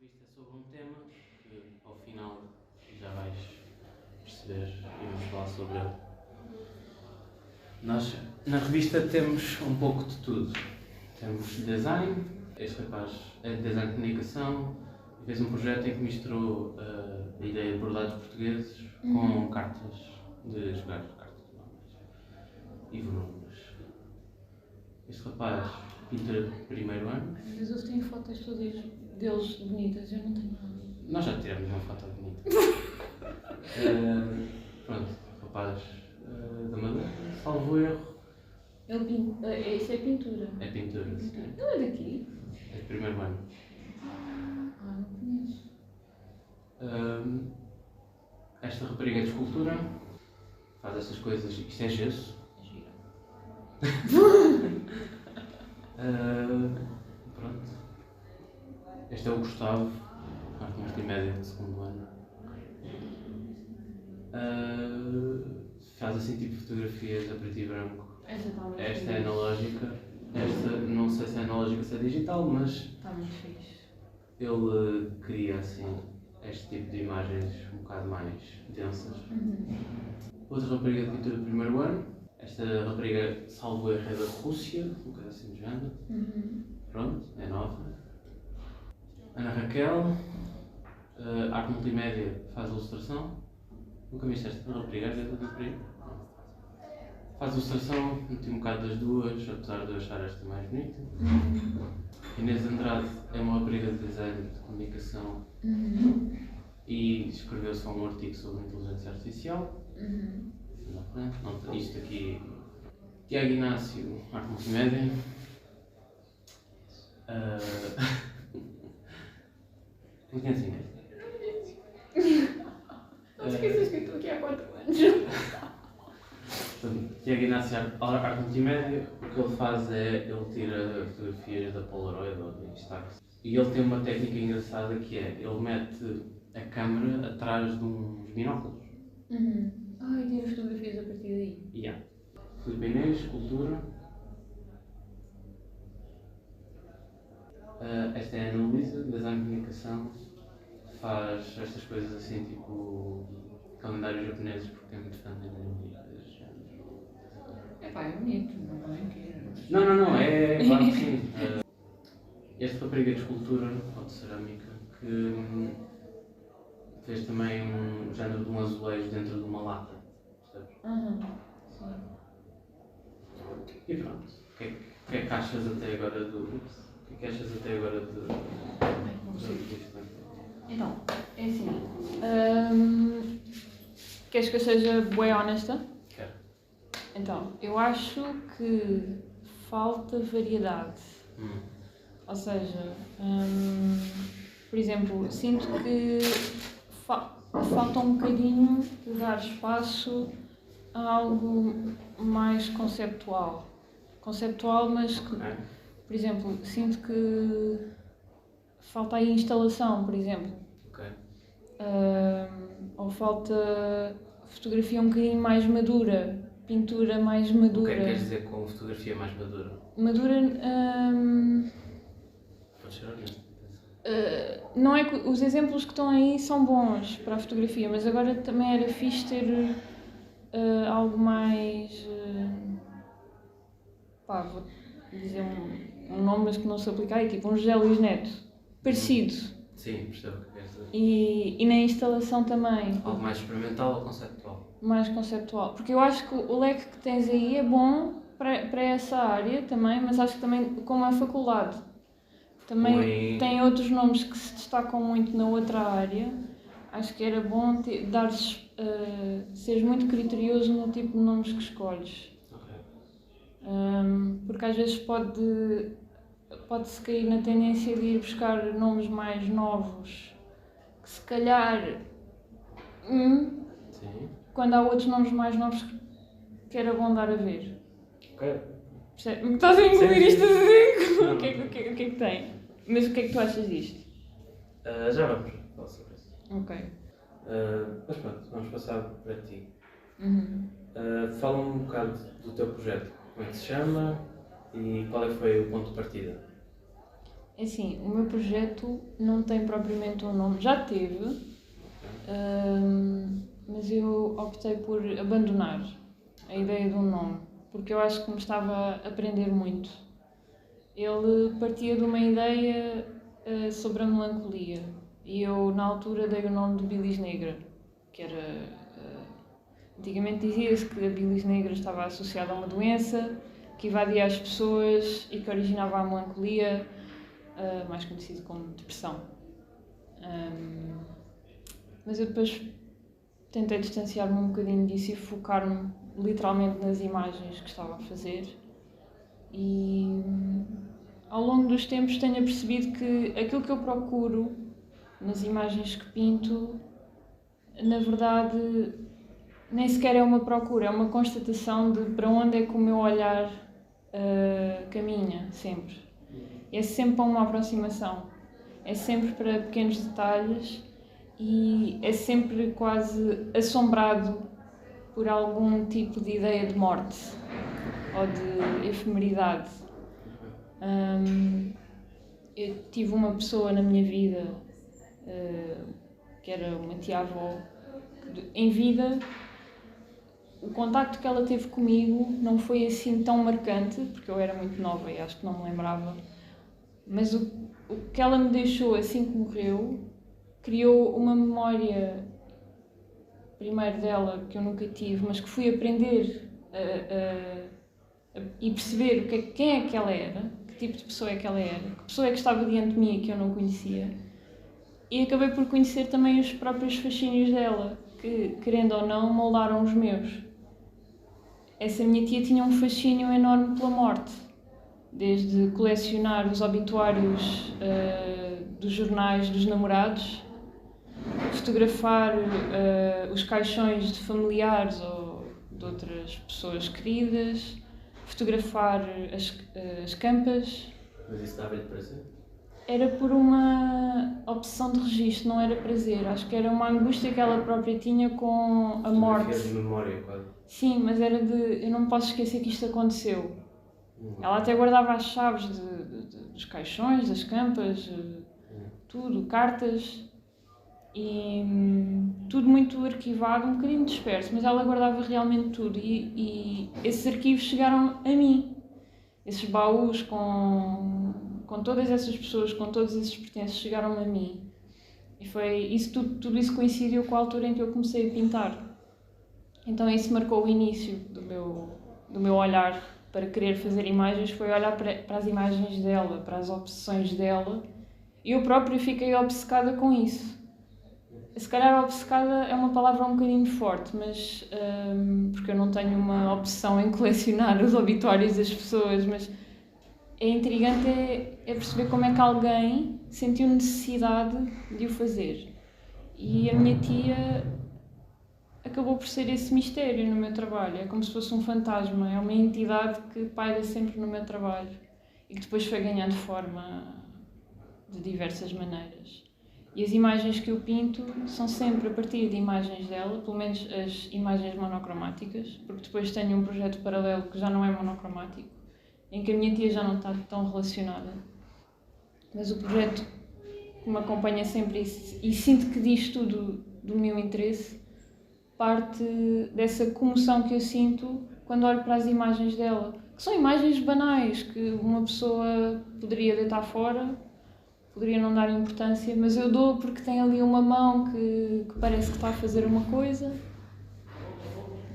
revista é sobre um tema que ao final já vais perceber e vamos falar sobre ele. Nós na revista temos um pouco de tudo. Temos design, este rapaz é de design de comunicação e fez um projeto em que misturou a ideia de bordados portugueses com cartas de jogar cartas normais e volumes. Este rapaz pinta primeiro ano. Mas eles têm fotos todas deles bonitas, eu não tenho nada. Nós já tiramos uma foto bonita. Pronto, rapaz da Madeira, salvo erro. Ele pinta. Isso é pintura. É pintura, sim. Ele é daqui? É de primeiro ano. Não conheço. Esta rapariga é de escultura, faz estas coisas, isto é gesso. É gira. Pronto. Este é o Gustavo, arte multimédia de segundo ano. Faz assim tipo fotografias a preto e branco. Esta é analógica. Esta não sei se é analógica ou se é digital, mas Está muito fixe. ele cria assim este tipo de imagens um bocado mais densas. Outra rapariga de pintura de primeiro ano. Esta rapariga, salvo erro, é da Rússia, um bocado assim do género. Pronto, é nova. Ana Raquel, arte multimédia, faz ilustração. Nunca viste esta rapariga? É da rapariga? Faz ilustração, meti um bocado das duas, apesar de eu achar esta mais bonita. Inês Andrade é uma rapariga de design de comunicação e escreveu só um artigo sobre inteligência artificial. Não, isto aqui. Tiago Inácio, arte multimédia. Não conhece Inês? Não te esqueças que eu estou aqui há 4 anos. Tiago Inácio, arte multimédia, o que ele faz é, ele tira fotografias da Polaroid ou do Instax. E ele tem uma técnica engraçada que é, ele mete a câmera atrás de uns binóculos. E tira fotografias a partir daí. Filipe Inês, escultura. Esta é a Ana Luísa, design de comunicação. Faz estas coisas assim, tipo calendários japoneses, porque tem muito fã de anime. É bonito, não é mentira. Não, é claro que sim. Esta rapariga de escultura, ou de cerâmica, que fez também um género de um azulejo dentro de uma lata, percebes? Sim. E pronto, o que é que achas até agora do... O que é que achas até agora de... Não sei. disto? Então, é assim. Queres que eu seja bem honesta? Quero. Então, eu acho que falta variedade. Ou seja, por exemplo, sinto que falta um bocadinho de dar espaço a algo mais conceptual. Conceptual, mas que, por exemplo, sinto que falta aí instalação, por exemplo. Ou falta fotografia um bocadinho mais madura, pintura mais madura. O que é que queres dizer com fotografia mais madura? Madura, Pode ser honesto. não é que os exemplos que estão aí são bons para a fotografia, mas agora também era fixe ter algo mais... vou dizer um nome, mas que não se aplica aí, tipo um José Luís Neto. Parecido. Sim, percebo o que queres dizer. E na instalação também. Algo mais experimental ou conceptual? Mais conceptual. Porque eu acho que o leque que tens aí é bom para essa área também, mas acho que também, como a faculdade também tem outros nomes que se destacam muito na outra área, acho que era bom seres muito criterioso no tipo de nomes que escolhes. Porque às vezes pode-se cair na tendência de ir buscar nomes mais novos, que se calhar, quando há outros nomes mais novos que era bom dar a ver. Percebe? Estás a engolir isto assim? O que é que tem? Mas o que é que tu achas disto? Já vamos falar sobre isso. Mas pronto, vamos passar para ti. Fala-me um bocado do teu projeto. Como é que se chama e qual é que foi o ponto de partida? Assim, o meu projeto não tem propriamente um nome, já teve, mas eu optei por abandonar a ideia de um nome, porque eu acho que me estava a aprender muito. Ele partia de uma ideia sobre a melancolia e eu, na altura, dei o nome de bilis negra, que era... Antigamente dizia-se que a bilis negra estava associada a uma doença que invadia as pessoas e que originava a melancolia, mais conhecido como depressão. Mas eu depois tentei distanciar-me um bocadinho disso e focar-me literalmente nas imagens que estava a fazer. E ao longo dos tempos tenho percebido que aquilo que eu procuro nas imagens que pinto, na verdade, nem sequer é uma procura, é uma constatação de para onde é que o meu olhar caminha, sempre. É sempre para uma aproximação, é sempre para pequenos detalhes e é sempre quase assombrado por algum tipo de ideia de morte ou de efemeridade. Eu tive uma pessoa na minha vida que era uma tia-avó, que em vida o contacto que ela teve comigo não foi assim tão marcante, porque eu era muito nova e acho que não me lembrava, mas o que ela me deixou assim que morreu criou uma memória, primeiro dela, que eu nunca tive, mas que fui aprender e perceber quem é que ela era, que tipo de pessoa é que ela era, que pessoa é que estava diante de mim e que eu não conhecia. E acabei por conhecer também os próprios fascínios dela, que, querendo ou não, moldaram os meus. Essa minha tia tinha um fascínio enorme pela morte, desde colecionar os obituários dos jornais dos namorados, fotografar os caixões de familiares ou de outras pessoas queridas, fotografar as campas. Mas isso dava-lhe prazer? Era por uma opção de registro, não era prazer. Acho que era uma angústia que ela própria tinha com a morte. De memória, quase. Sim, mas era de... eu não posso esquecer que isto aconteceu. Ela até guardava as chaves dos caixões, das campas, tudo, cartas. E tudo muito arquivado, um bocadinho disperso, mas ela guardava realmente tudo. E esses arquivos chegaram a mim. Esses baús com todas essas pessoas, com todos esses pertences, chegaram a mim. E foi isso, tudo isso coincidiu com a altura em que eu comecei a pintar. Então isso marcou o início do meu olhar para querer fazer imagens, foi olhar para as imagens dela, para as obsessões dela. E eu própria fiquei obcecada com isso. Se calhar obcecada é uma palavra um bocadinho forte, mas porque eu não tenho uma obsessão em colecionar os obituários das pessoas, mas é intrigante é perceber como é que alguém sentiu necessidade de o fazer. E a minha tia acabou por ser esse mistério no meu trabalho. É como se fosse um fantasma, é uma entidade que paira sempre no meu trabalho e que depois foi ganhando forma de diversas maneiras. E as imagens que eu pinto são sempre a partir de imagens dela, pelo menos as imagens monocromáticas, porque depois tenho um projeto paralelo que já não é monocromático, em que a minha tia já não está tão relacionada. Mas o projeto que me acompanha sempre e sinto que diz tudo do meu interesse, parte dessa comoção que eu sinto quando olho para as imagens dela, que são imagens banais, que uma pessoa poderia deitar fora, poderia não dar importância, mas eu dou porque tem ali uma mão que parece que está a fazer uma coisa,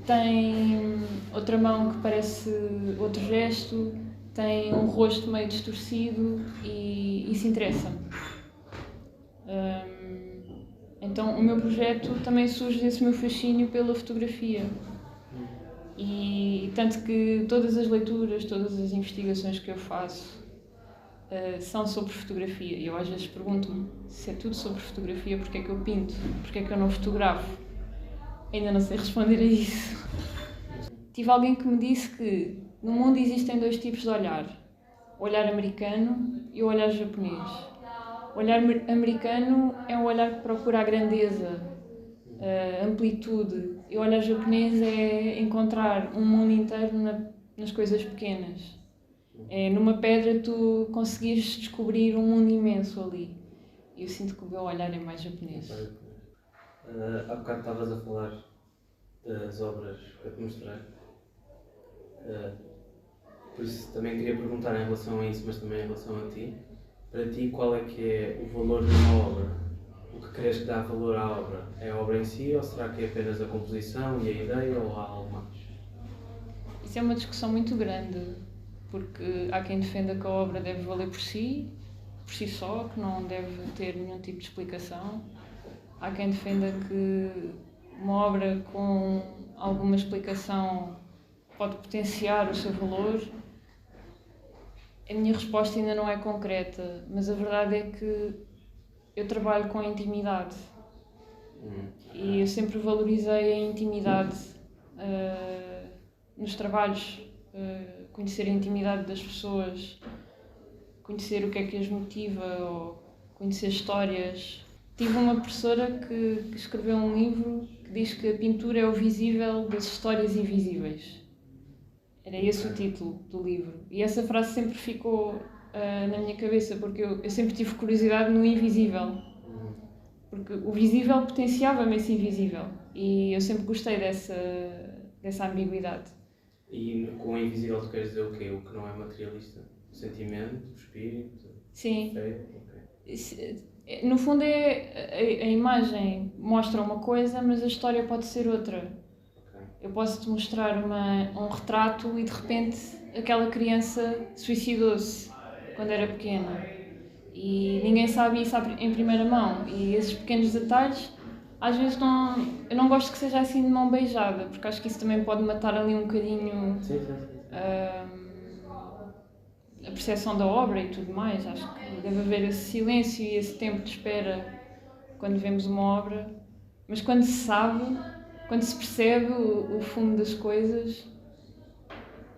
tem outra mão que parece outro gesto, tem um rosto meio distorcido e isso interessa-me. Então o meu projeto também surge desse meu fascínio pela fotografia. E tanto que todas as leituras, todas as investigações que eu faço são sobre fotografia. E eu às vezes pergunto-me se é tudo sobre fotografia, porque é que eu pinto, porque é que eu não fotografo. Ainda não sei responder a isso. Tive alguém que me disse que no mundo existem dois tipos de olhar. O olhar americano e o olhar japonês. O olhar americano é um olhar que procura a grandeza, a amplitude. E o olhar japonês é encontrar um mundo inteiro nas coisas pequenas. É numa pedra tu conseguires descobrir um mundo imenso ali. E eu sinto que o meu olhar é mais japonês. Há bocado estavas a falar das obras que eu te mostrei. Por isso também queria perguntar em relação a isso, mas também em relação a ti. Para ti, qual é que é o valor de uma obra? O que crees que dá valor à obra? É a obra em si ou será que é apenas a composição e a ideia ou há algo mais? Isso é uma discussão muito grande, porque há quem defenda que a obra deve valer por si só, que não deve ter nenhum tipo de explicação. Há quem defenda que uma obra com alguma explicação pode potenciar o seu valor. A minha resposta ainda não é concreta, mas a verdade é que eu trabalho com a intimidade e eu sempre valorizei a intimidade nos trabalhos, conhecer a intimidade das pessoas, conhecer o que é que as motiva ou conhecer histórias. Tive uma professora que escreveu um livro que diz que a pintura é o visível das histórias invisíveis. Era esse o título do livro. E essa frase sempre ficou na minha cabeça, porque eu sempre tive curiosidade no invisível. Porque o visível potenciava-me esse invisível. E eu sempre gostei dessa ambiguidade. E com o invisível tu queres dizer o quê? O que não é materialista? O sentimento, o espírito? Sim. Okay. No fundo a imagem mostra uma coisa, mas a história pode ser outra. Okay. Eu posso-te mostrar um retrato e de repente aquela criança suicidou-se quando era pequena. E ninguém sabe isso em primeira mão. E esses pequenos detalhes, às vezes eu não gosto que seja assim de mão beijada, porque acho que isso também pode matar ali um bocadinho a percepção da obra e tudo mais. Acho que deve haver esse silêncio e esse tempo de espera quando vemos uma obra. Mas quando se sabe, quando se percebe o fundo das coisas,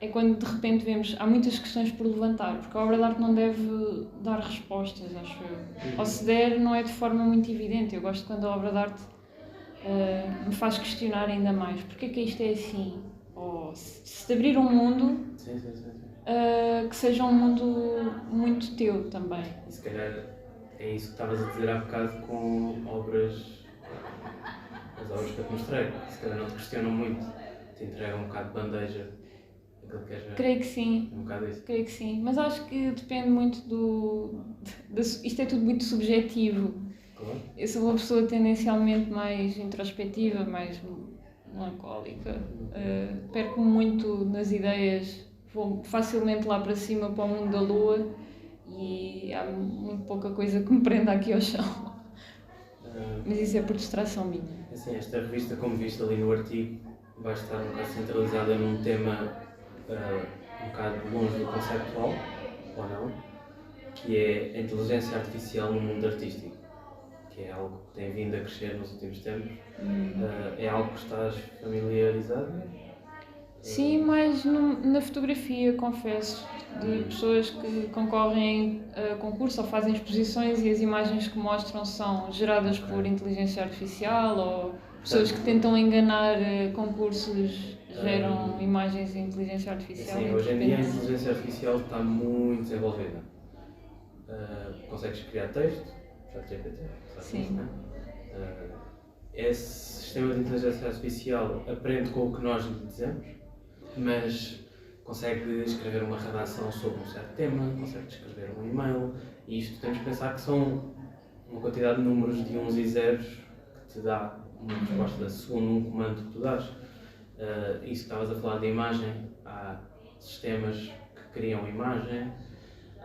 é quando de repente vemos, há muitas questões por levantar, porque a obra de arte não deve dar respostas, acho eu. Ou se der, não é de forma muito evidente. Eu gosto quando a obra de arte me faz questionar ainda mais. Porquê que isto é assim? Ou se te abrir um mundo, que seja um mundo muito teu também. E se calhar é isso que estavas a dizer há bocado com as obras que eu te mostrei. Se calhar não te questionam muito, te entregam um bocado de bandeja. Creio que sim. Um bocado isso. Creio que sim. Mas acho que depende muito isto é tudo muito subjetivo. Claro. Eu sou uma pessoa tendencialmente mais introspectiva, mais melancólica. Perco-me muito nas ideias, vou facilmente lá para cima, para o mundo da lua, e há muito pouca coisa que me prenda aqui ao chão. Mas isso é por distração minha. Assim, esta revista, como viste ali no artigo, vai estar um bocado centralizada num tema um bocado longe do conceptual, ou não, que é a inteligência artificial no mundo artístico, que é algo que tem vindo a crescer nos últimos tempos. É algo que estás familiarizado? Sim, mas na fotografia, confesso, de pessoas que concorrem a concurso ou fazem exposições e as imagens que mostram são geradas por inteligência artificial, ou pessoas que tentam enganar concursos geram imagens de inteligência artificial. Sim, hoje em dia a inteligência artificial está muito desenvolvida. Consegues criar texto, ChatGPT, sim. Isso, não é? Esse sistema de inteligência artificial aprende com o que nós lhe dizemos, mas consegue escrever uma redação sobre um certo tema, consegue escrever um e-mail, e isto temos que pensar que são uma quantidade de números de uns e zeros que te dá uma resposta segundo um comando que tu dás. Isso que estavas a falar de imagem, há sistemas que criam imagem,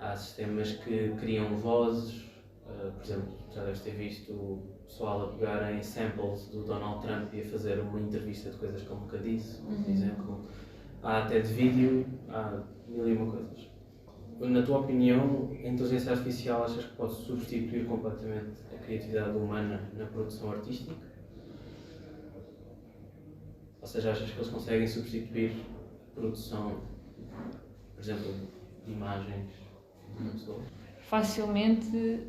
há sistemas que criam vozes. Por exemplo, já deves ter visto o pessoal a pegar em samples do Donald Trump e a fazer uma entrevista de coisas que ele nunca disse, por exemplo. Há até de vídeo, há mil e uma coisas. Na tua opinião, a inteligência artificial achas que pode substituir completamente a criatividade humana na produção artística? Ou seja, achas que eles conseguem substituir a produção, por exemplo, de imagens de uma pessoa? Facilmente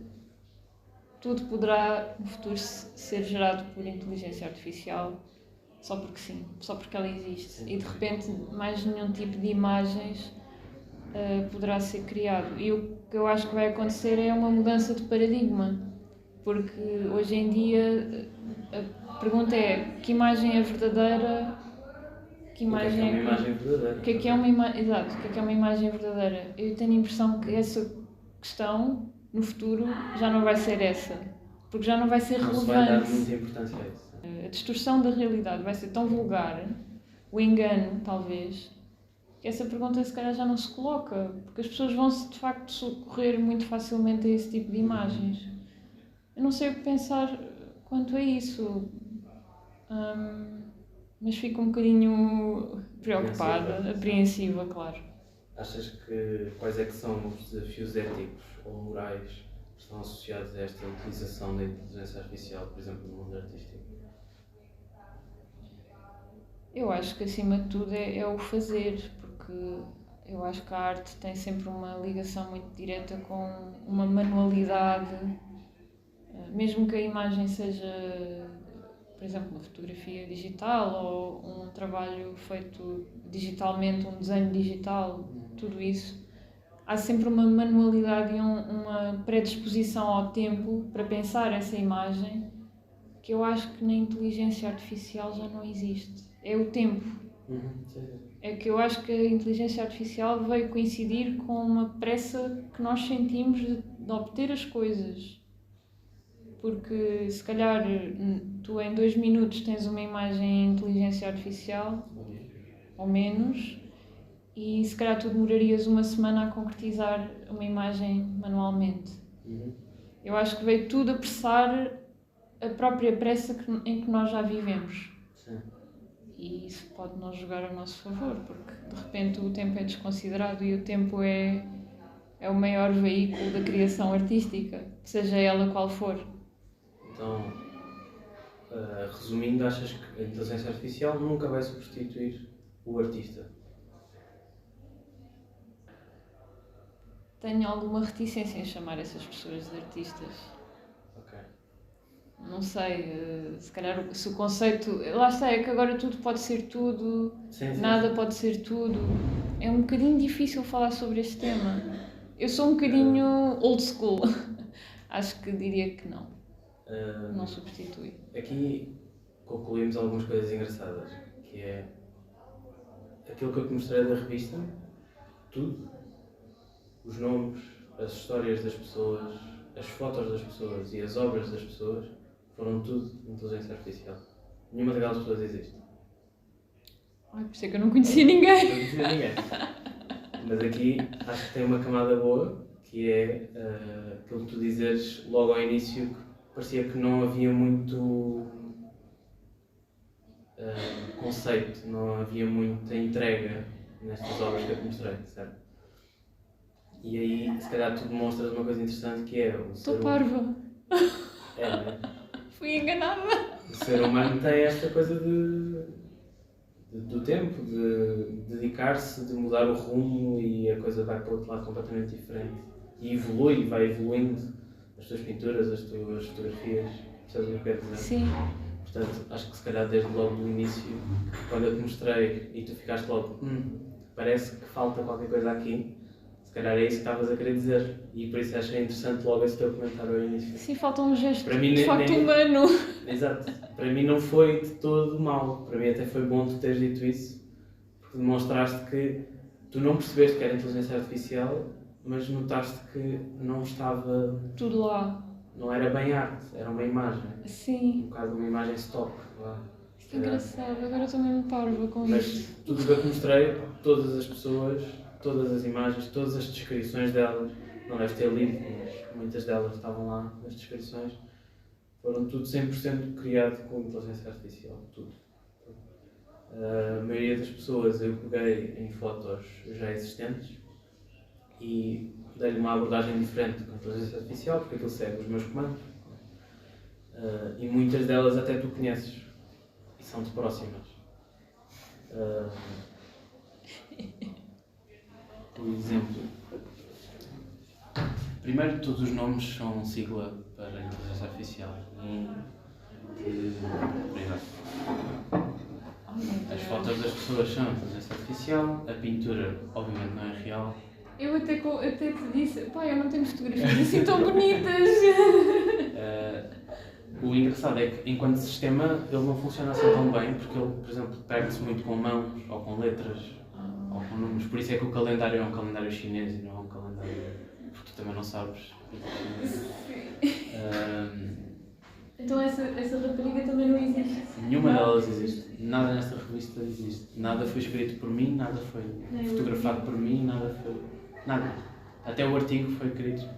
tudo poderá no futuro ser gerado por inteligência artificial, só porque sim, só porque ela existe. E de repente mais nenhum tipo de imagens poderá ser criado. E o que eu acho que vai acontecer é uma mudança de paradigma, porque hoje em dia a pergunta é: que imagem é verdadeira? Que imagem o que é uma imagem verdadeira? O que é que é uma imagem? Exato, o que é uma imagem verdadeira? Eu tenho a impressão que essa questão no futuro já não vai ser essa, porque já não vai ser relevante. Não se vai dar muita importância a isso. A distorção da realidade vai ser tão vulgar, o engano, talvez, que essa pergunta se calhar já não se coloca, porque as pessoas vão-se de facto socorrer muito facilmente a esse tipo de imagens. Eu não sei o que pensar quanto a isso, mas fico um bocadinho preocupada, apreensiva, claro. Achas que quais é que são os desafios éticos ou morais que estão associados a esta utilização da inteligência artificial, por exemplo, no mundo artístico? Eu acho que acima de tudo é o fazer, porque eu acho que a arte tem sempre uma ligação muito direta com uma manualidade, mesmo que a imagem seja, por exemplo, uma fotografia digital ou um trabalho feito digitalmente, um desenho digital, tudo isso. Há sempre uma manualidade e uma predisposição ao tempo para pensar essa imagem que eu acho que na inteligência artificial já não existe. É o tempo. É que eu acho que a inteligência artificial veio coincidir com uma pressa que nós sentimos de obter as coisas. Porque se calhar tu em 2 minutos tens uma imagem em inteligência artificial, ou menos, e se calhar tu demorarias uma semana a concretizar uma imagem manualmente. Eu acho que veio tudo apressar a própria pressa em que nós já vivemos. Sim. E isso pode não jogar a nosso favor, porque de repente o tempo é desconsiderado e o tempo é o maior veículo da criação artística, seja ela qual for. Então, resumindo, achas que a inteligência artificial nunca vai substituir o artista? Tenho alguma reticência em chamar essas pessoas de artistas. Ok. Não sei, se calhar se o conceito... Lá está, é que agora tudo pode ser tudo, nada pode ser tudo. É um bocadinho difícil falar sobre este tema. Eu sou um bocadinho old school. Acho que diria que não. Não substitui. Aqui concluímos algumas coisas engraçadas, que é aquilo que eu te mostrei da revista, tudo, os nomes, as histórias das pessoas, as fotos das pessoas e as obras das pessoas foram tudo inteligência artificial. Nenhuma daquelas pessoas existe. Ai, por isso é que eu não conhecia ninguém. Não conhecia ninguém. Mas aqui acho que tem uma camada boa, que é aquilo que tu dizeres logo ao início, que parecia que não havia muito conceito, não havia muita entrega nestas obras que eu te mostrei, certo? E aí, se calhar, tu demonstras uma coisa interessante que é o ser Estou parva. É, não é? Fui enganada. O ser humano tem esta coisa do tempo, de dedicar-se, de mudar o rumo e a coisa vai para outro lado completamente diferente. E evolui, vai evoluindo as tuas pinturas, as tuas fotografias, percebes o que eu quero dizer? Sim. Portanto, acho que se calhar desde logo do início, quando eu te mostrei e tu ficaste logo, parece que falta qualquer coisa aqui, se calhar é isso que estavas a querer dizer. E por isso achei interessante logo esse teu comentário ao início. Sim, falta um gesto para mim, de facto humano. Exato. Para mim não foi de todo mau. Para mim até foi bom tu teres dito isso, porque demonstraste que tu não percebeste que era inteligência artificial, mas notaste que não estava... Tudo lá. Não era bem arte, era uma imagem. Sim. Um bocado uma imagem stock. Que engraçado, agora estou mesmo parva com mas isto. Mas tudo o que eu te mostrei, todas as pessoas, todas as imagens, todas as descrições delas, não deves ter lido, mas muitas delas estavam lá nas descrições, foram tudo 100% criado com inteligência artificial, tudo. A maioria das pessoas eu peguei em fotos já existentes e dei-lhe uma abordagem diferente com a inteligência artificial, porque aquilo segue os meus comandos. E muitas delas até tu conheces e são-te próximas. Por exemplo, primeiro todos os nomes são sigla para a inteligência artificial. As fotos das pessoas são inteligência artificial, a pintura obviamente não é real, Eu até te disse, pá, eu não tenho fotografias assim tão bonitas. O engraçado é que, enquanto sistema, ele não funciona assim tão bem, porque ele, por exemplo, perde-se muito com mãos, ou com letras, ou com números. Por isso é que o calendário é um calendário chinês e não é um calendário... Porque tu também não sabes. Então essa rapariga também não existe? Nenhuma delas existe. Nada nesta revista existe. Nada foi escrito por mim, nada foi fotografado por mim, nada foi... Nada. Até o artigo foi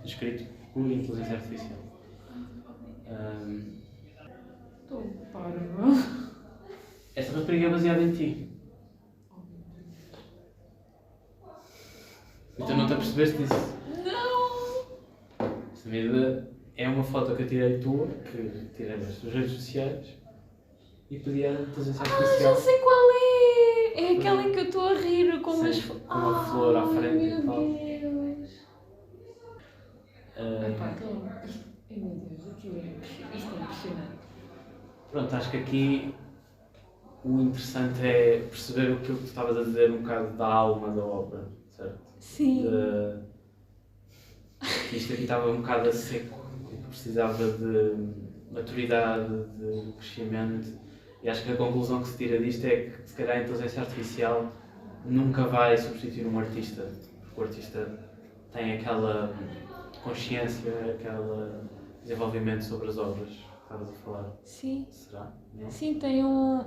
escrito por inteligência artificial. Estou parva. Esta rapariga é baseada em ti. E tu não te apercebeste disso? Não! Esta medida é uma foto que eu tirei tua, que tirei das tuas redes sociais, e pedi à inteligência artificial. Já sei qual é! É aquela em que eu estou a rir com umas... Com uma flor à frente e tal. Meu Deus! Ai meu Deus, aquilo isto é impressionante. Pronto, acho que aqui o interessante é perceber aquilo que tu estavas a dizer um bocado da alma da obra, certo? Sim. Isto aqui estava um bocado a seco, precisava de maturidade, de crescimento, e acho que a conclusão que se tira disto é que se calhar a inteligência artificial nunca vai substituir um artista, porque o artista tem aquela consciência, aquele desenvolvimento sobre as obras que estavas a falar. Sim. Será? Não? Sim, tem um...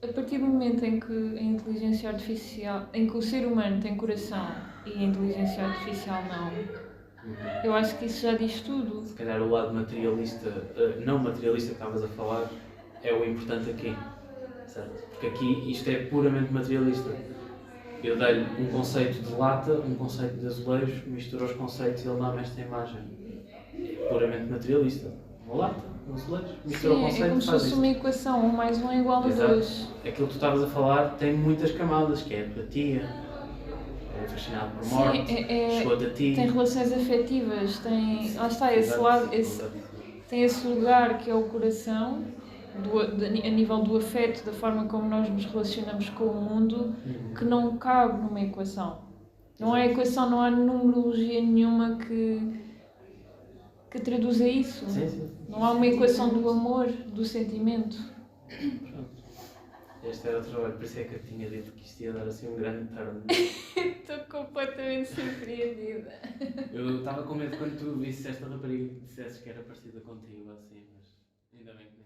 A partir do momento em que a inteligência artificial, em que o ser humano tem coração e a inteligência artificial não, eu acho que isso já diz tudo. Se calhar o lado materialista, não materialista que estavas a falar, é o importante aqui, certo? Porque aqui isto é puramente materialista. Eu dei-lhe um conceito de lata, um conceito de azulejo, misturo os conceitos e ele dá-me esta imagem. É puramente materialista. Uma lata, um azulejo, mistura o conceito é como e se faz fosse isto. uma equação, 1 mais 1 é igual a Exato. 2. Aquilo que tu estavas a falar tem muitas camadas, que é a empatia, é fascinado por morte, chegou-te a ti. Tem relações afetivas, tem... Lá está, esse Exato. lado, tem esse lugar que é o coração, a nível do afeto, da forma como nós nos relacionamos com o mundo, que não cabe numa equação. Não há equação, não há numerologia nenhuma que traduza isso. Sim. Não há uma equação do amor, do sentimento. Pronto. Este era o trabalho, por isso é que eu tinha dito que isto ia dar assim um grande turn. Estou completamente surpreendida. Eu estava com medo quando tu visse esta rapariga que dissesses que era parecida contigo, assim, mas ainda bem que